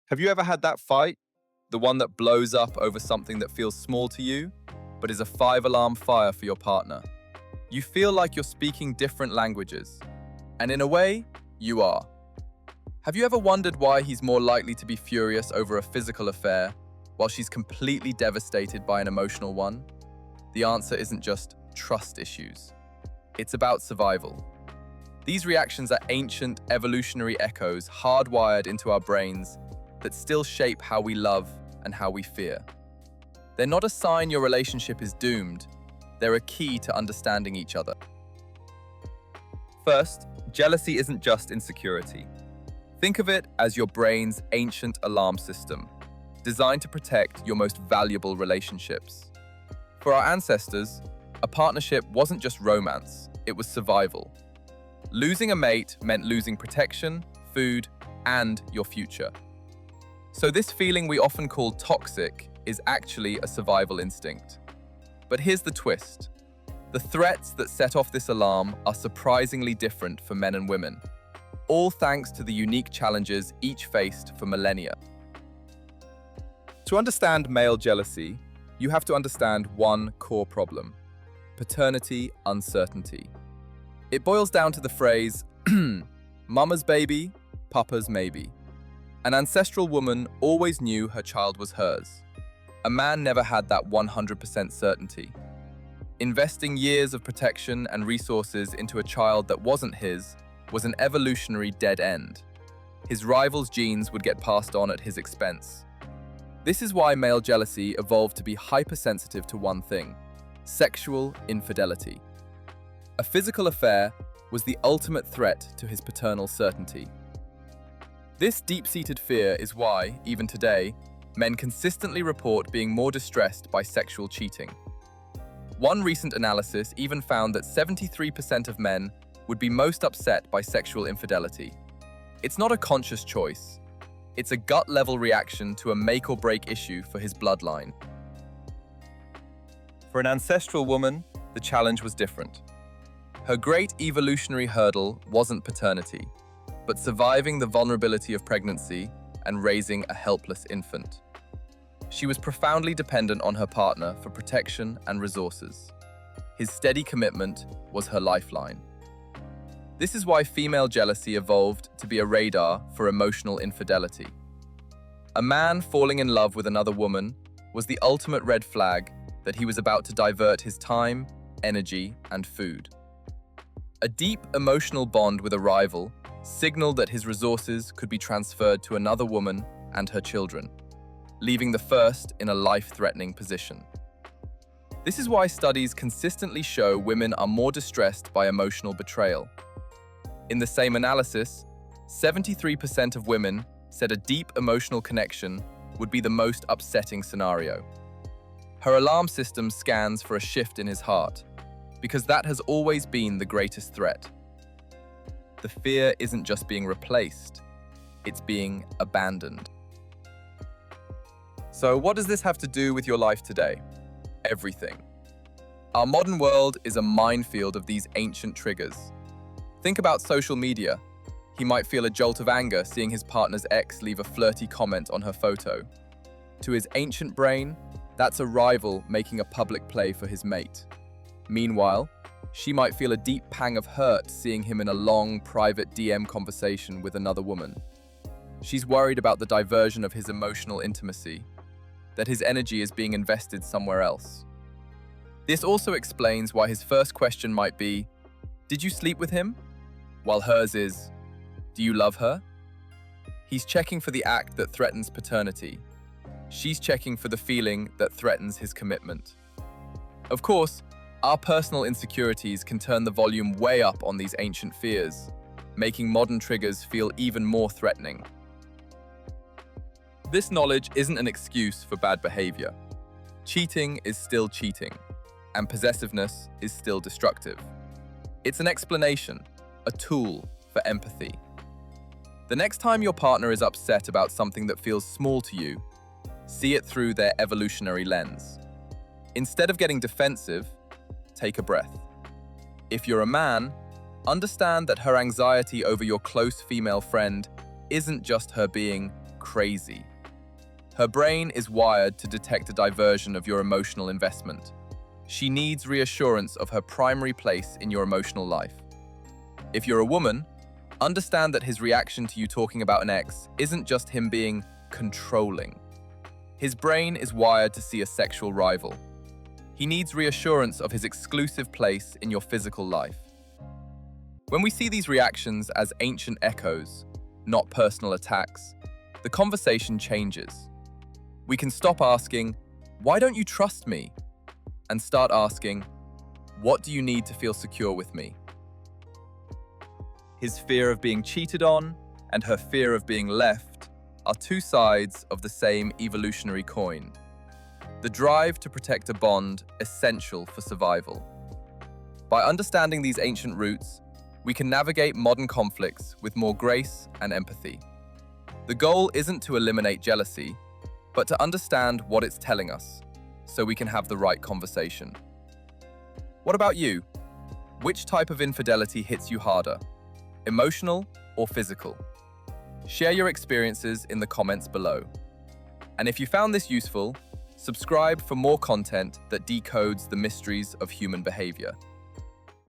Have you ever had that fight? The one that blows up over something that feels small to you, but is a five-alarm fire for your partner. You feel like you're speaking different languages, and in a way, you are. Have you ever wondered why he's more likely to be furious over a physical affair while she's completely devastated by an emotional one? The answer isn't just trust issues. It's about survival. These reactions are ancient evolutionary echoes hardwired into our brains that still shape how we love and how we fear. They're not a sign your relationship is doomed, they're a key to understanding each other. First, jealousy isn't just insecurity. Think of it as your brain's ancient alarm system, designed to protect your most valuable relationships. For our ancestors, a partnership wasn't just romance, it was survival. Losing a mate meant losing protection, food, and your future. So this feeling we often call toxic is actually a survival instinct. But here's the twist. The threats that set off this alarm are surprisingly different for men and women, all thanks to the unique challenges each faced for millennia. To understand male jealousy, you have to understand one core problem: paternity uncertainty. It boils down to the phrase, mama's baby, papa's maybe. An ancestral woman always knew her child was hers. A man never had that 100% certainty. Investing years of protection and resources into a child that wasn't his was an evolutionary dead end. His rival's genes would get passed on at his expense. This is why male jealousy evolved to be hypersensitive to one thing: sexual infidelity. A physical affair was the ultimate threat to his paternal certainty. This deep-seated fear is why, even today, men consistently report being more distressed by sexual cheating. One recent analysis even found that 73% of men would be most upset by sexual infidelity. It's not a conscious choice. It's a gut-level reaction to a make-or-break issue for his bloodline. For an ancestral woman, the challenge was different. Her great evolutionary hurdle wasn't paternity, but surviving the vulnerability of pregnancy and raising a helpless infant. She was profoundly dependent on her partner for protection and resources. His steady commitment was her lifeline. This is why female jealousy evolved to be a radar for emotional infidelity. A man falling in love with another woman was the ultimate red flag that he was about to divert his time, energy, and food. A deep emotional bond with a rival signaled that his resources could be transferred to another woman and her children, leaving the first in a life-threatening position. This is why studies consistently show women are more distressed by emotional betrayal. In the same analysis, 73% of women said a deep emotional connection would be the most upsetting scenario. Her alarm system scans for a shift in his heart, because that has always been the greatest threat. The fear isn't just being replaced, it's being abandoned. So what does this have to do with your life today? Everything. Our modern world is a minefield of these ancient triggers. Think about social media. He might feel a jolt of anger seeing his partner's ex leave a flirty comment on her photo. To his ancient brain, that's a rival making a public play for his mate. Meanwhile, she might feel a deep pang of hurt seeing him in a long, private DM conversation with another woman. She's worried about the diversion of his emotional intimacy, that his energy is being invested somewhere else. This also explains why his first question might be, "Did you sleep with him?" While hers is, "Do you love her?" He's checking for the act that threatens paternity. She's checking for the feeling that threatens his commitment. Of course, our personal insecurities can turn the volume way up on these ancient fears, making modern triggers feel even more threatening. This knowledge isn't an excuse for bad behavior. Cheating is still cheating, and possessiveness is still destructive. It's an explanation, a tool for empathy. The next time your partner is upset about something that feels small to you, see it through their evolutionary lens. Instead of getting defensive, take a breath. If you're a man, understand that her anxiety over your close female friend isn't just her being crazy. Her brain is wired to detect a diversion of your emotional investment. She needs reassurance of her primary place in your emotional life. If you're a woman, understand that his reaction to you talking about an ex isn't just him being controlling. His brain is wired to see a sexual rival. He needs reassurance of his exclusive place in your physical life. When we see these reactions as ancient echoes, not personal attacks, the conversation changes. We can stop asking, "Why don't you trust me?" and start asking, "What do you need to feel secure with me?" His fear of being cheated on and her fear of being left are two sides of the same evolutionary coin. The drive to protect a bond essential for survival. By understanding these ancient roots, we can navigate modern conflicts with more grace and empathy. The goal isn't to eliminate jealousy, but to understand what it's telling us, so we can have the right conversation. What about you? Which type of infidelity hits you harder? Emotional or physical? Share your experiences in the comments below. And if you found this useful, subscribe for more content that decodes the mysteries of human behavior.